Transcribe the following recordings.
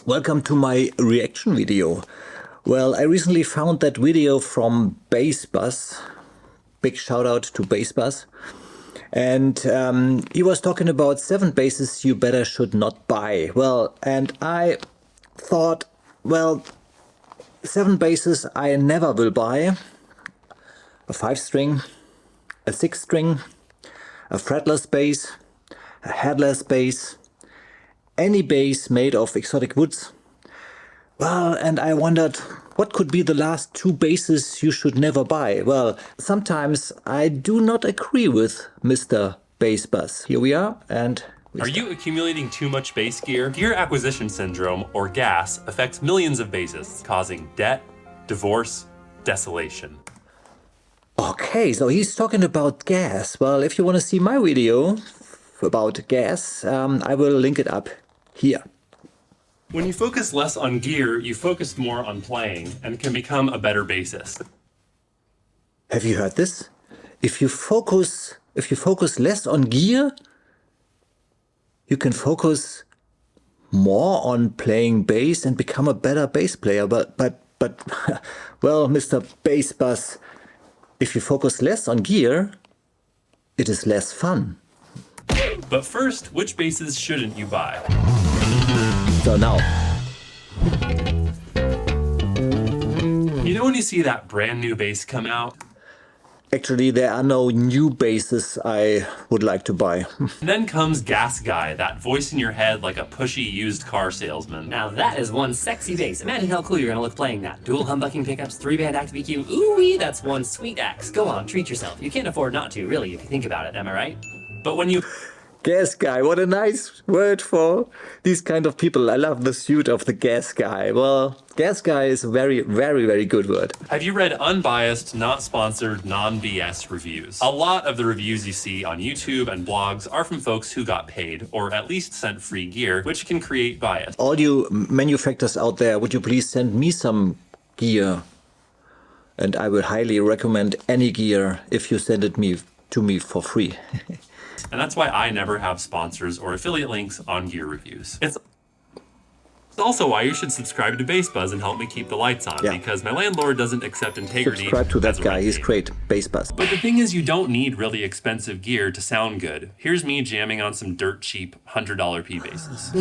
Welcome to my reaction video. Well, I recently found that video from Bassbuzz. Big shout out to Bassbuzz. And he was talking about 7 basses you better should not buy. Well, and I thought, well, 7 basses I never will buy. A 5-string, a 6-string, a fretless bass, a headless bass, any bass made of exotic woods. Well, and I wondered, what could be the last 2 basses you should never buy? Well, sometimes I do not agree with Mr. Bassbuzz. Here we are, and Are you accumulating too much bass gear? Gear acquisition syndrome, or GAS, affects millions of basses, causing debt, divorce, desolation. Okay, so he's talking about gas. Well, if you want to see my video about gas, I will link it up here. When you focus less on gear, you focus more on playing and can become a better bassist. Have you heard this? If you focus less on gear, you can focus more on playing bass and become a better bass player. But well, Mr. Bassbuzz, if you focus less on gear, it is less fun. But first, which basses shouldn't you buy? So now, You know when you see that brand new bass come out? actually there are no new basses I would like to buy. And then comes Gas Guy, that voice in your head like a pushy used car salesman. Now that is one sexy bass. Imagine how cool you're gonna look playing that. Dual humbucking pickups, 3-band active EQ. Ooh-wee, that's one sweet axe. Go on, treat yourself. You can't afford not to, really, if you think about it, am I right? But when you Gas guy, what a nice word for these kind of people. I love the suit of the gas guy. Well, gas guy is a very, very, very good word. Have you read unbiased, not sponsored, non-BS reviews? A lot of the reviews you see on YouTube and blogs are from folks who got paid, or at least sent free gear, which can create bias. All you manufacturers out there, would you please send me some gear? And I will highly recommend any gear if you send it to me for free. And that's why I never have sponsors or affiliate links on gear reviews. It's also why you should subscribe to Bassbuzz and help me keep the lights on, Yeah. because my landlord doesn't accept integrity. Subscribe to that as a guy, rent he's payment. great. Bassbuzz. But the thing is, you don't need really expensive gear to sound good. Here's me jamming on some dirt cheap $100 P basses.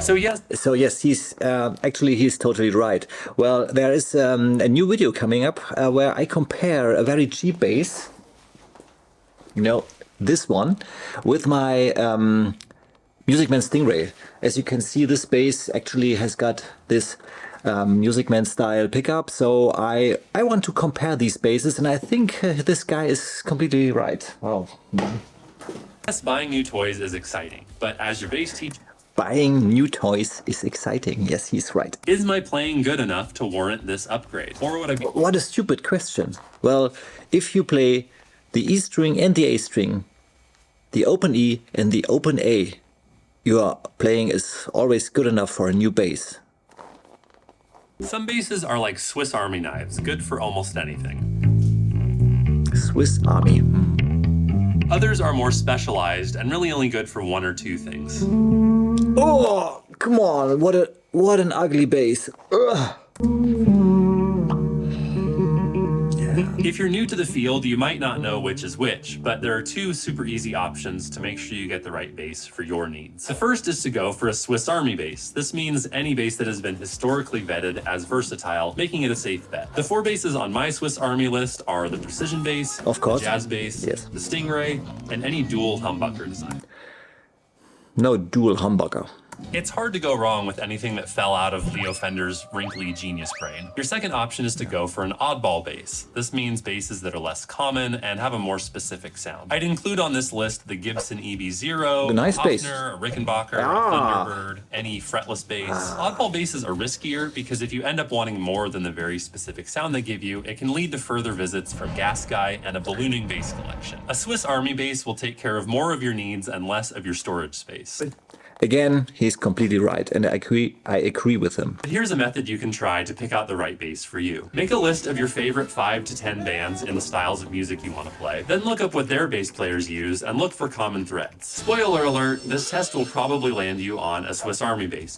So yes, he's totally right. Well, there is a new video coming up where I compare a very cheap bass, you know, this one, with my Music Man Stingray. As you can see, this bass actually has got this Music Man style pickup. So I want to compare these basses, and I think this guy is completely right. Wow. yes, buying new toys is exciting, but as your bass teacher, Buying new toys is exciting. Yes, he's right. is my playing good enough to warrant this upgrade? Or would I be... What a stupid question. Well, if you play the E string and the A string, the open E and the open A, your playing is always good enough for a new bass. Some basses are like Swiss Army knives, good for almost anything. Swiss Army. Others are more specialized and really only good for 1 or 2 things. Oh, come on! What an ugly bass. Ugh. If you're new to the field, you might not know which is which, but there are 2 super easy options to make sure you get the right bass for your needs. The first is to go for a Swiss Army bass. This means any bass that has been historically vetted as versatile, making it a safe bet. The 4 basses on my Swiss Army list are the precision bass, Of course. the jazz bass, Yes. the Stingray, and any dual humbucker design. No dual humbucker. It's hard to go wrong with anything that fell out of Leo Fender's wrinkly genius brain. Your second option is to go for an oddball bass. This means basses that are less common and have a more specific sound. I'd include on this list the Gibson EB0, The nice bass. Hofner, a Rickenbacker, a Thunderbird, any fretless bass. Oddball basses are riskier because if you end up wanting more than the very specific sound they give you, it can lead to further visits from Gas Guy and a ballooning bass collection. A Swiss Army bass will take care of more of your needs and less of your storage space. Again, he's completely right, and I agree with him. But here's a method you can try to pick out the right bass for you. Make a list of your favorite 5 to 10 bands in the styles of music you want to play. Then look up what their bass players use and look for common threads. Spoiler alert, this test will probably land you on a Swiss Army bass.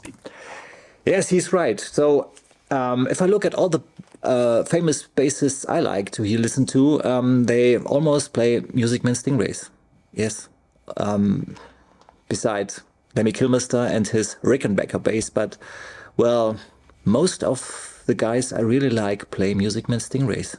Yes, he's right. So if I look at all the famous bassists I like to listen to, they almost play Music Man Stingrays. Yes. Besides Lemmy Kilmister and his Rickenbacker bass, but, well, most of the guys I really like play Music Man Stingrays.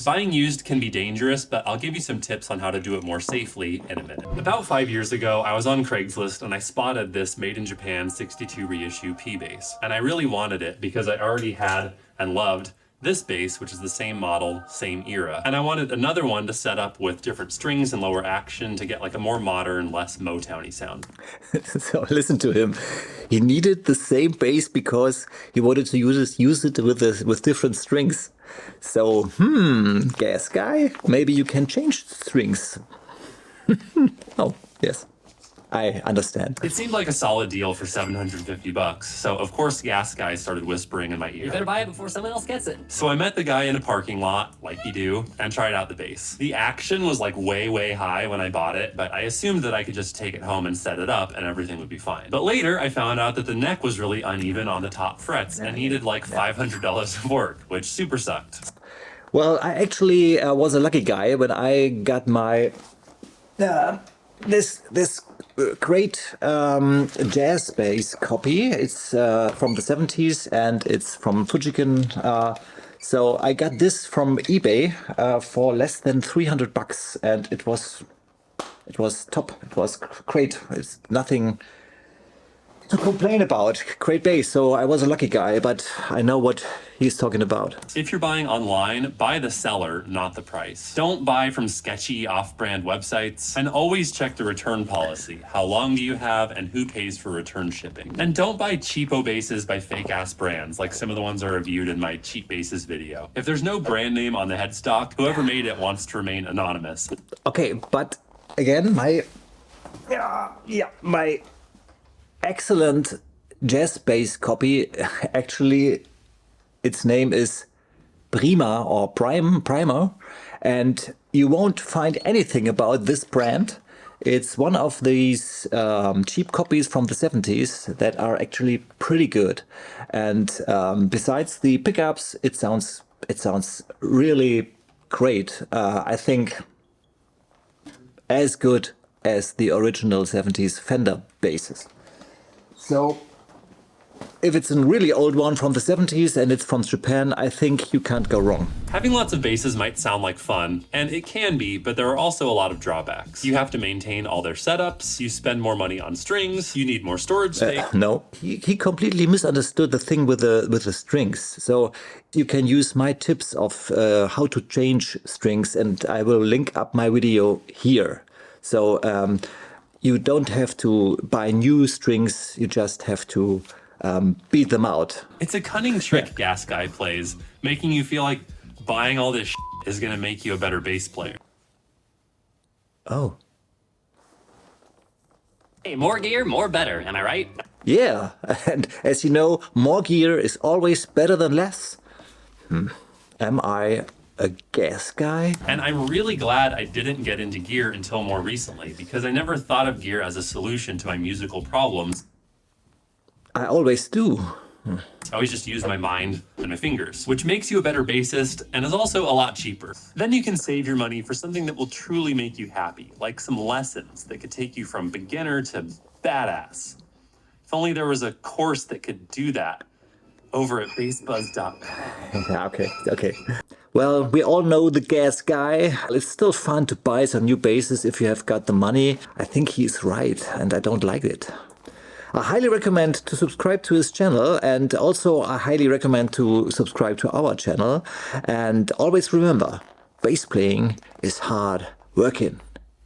Buying used can be dangerous, but I'll give you some tips on how to do it more safely in a minute. About 5 years ago, I was on Craigslist and I spotted this Made in Japan 62 reissue P bass. And I really wanted it because I already had and loved this bass, which is the same model, same era. And I wanted another one to set up with different strings and lower action to get like a more modern, less Motowny sound. So listen to him. He needed the same bass because he wanted to use it with different strings. So, gas guy, maybe you can change strings. Oh, yes. I understand. It seemed like a solid deal for $750, so of course Gas Guy started whispering in my ear. You better buy it before someone else gets it. So I met the guy in a parking lot, like you do, and tried out the bass. The action was like way high when I bought it, but I assumed that I could just take it home and set it up and everything would be fine. But later I found out that the neck was really uneven on the top frets and needed like $500 of work, which super sucked. Well, I actually was a lucky guy when I got my this great jazz bass copy. It's from the 70s and it's from Fujikin. So I got this from eBay for less than $300, and it was top. It was great. It's nothing to complain about. Great bass. So I was a lucky guy, but I know what he's talking about. If you're buying online, buy the seller, not the price. Don't buy from sketchy off-brand websites, and always check the return policy. How long do you have and who pays for return shipping? And don't buy cheapo basses by fake-ass brands, like some of the ones I reviewed in my cheap basses video. If there's no brand name on the headstock, whoever made it wants to remain anonymous. Okay, but again, my excellent jazz bass copy, actually its name is Prima or Primer, and you won't find anything about this brand. It's one of these cheap copies from the 70s that are actually pretty good. And besides the pickups, it sounds really great. I think as good as the original 70s Fender basses. So if it's a really old one from the 70s and it's from Japan, I think you can't go wrong. Having lots of basses might sound like fun, and it can be, but there are also a lot of drawbacks. You have to maintain all their setups, you spend more money on strings, you need more storage space. No, he completely misunderstood the thing with the strings. So you can use my tips of how to change strings, and I will link up my video here. So you don't have to buy new strings, you just have to beat them out. It's a cunning trick Gas Guy plays, making you feel like buying all this is going to make you a better bass player. Oh. Hey, more gear, more better, am I right? Yeah, and as you know, more gear is always better than less. Am I a gas guy? And I'm really glad I didn't get into gear until more recently, because I never thought of gear as a solution to my musical problems. I always do. I always just use my mind and my fingers, which makes you a better bassist and is also a lot cheaper. Then you can save your money for something that will truly make you happy, like some lessons that could take you from beginner to badass. If only there was a course that could do that over at bassbuzz.com. Yeah, okay. Well, we all know the gas guy. It's still fun to buy some new basses if you have got the money. I think he's right, and I don't like it. I highly recommend to subscribe to his channel, and also I highly recommend to subscribe to our channel. And always remember, bass playing is hard working.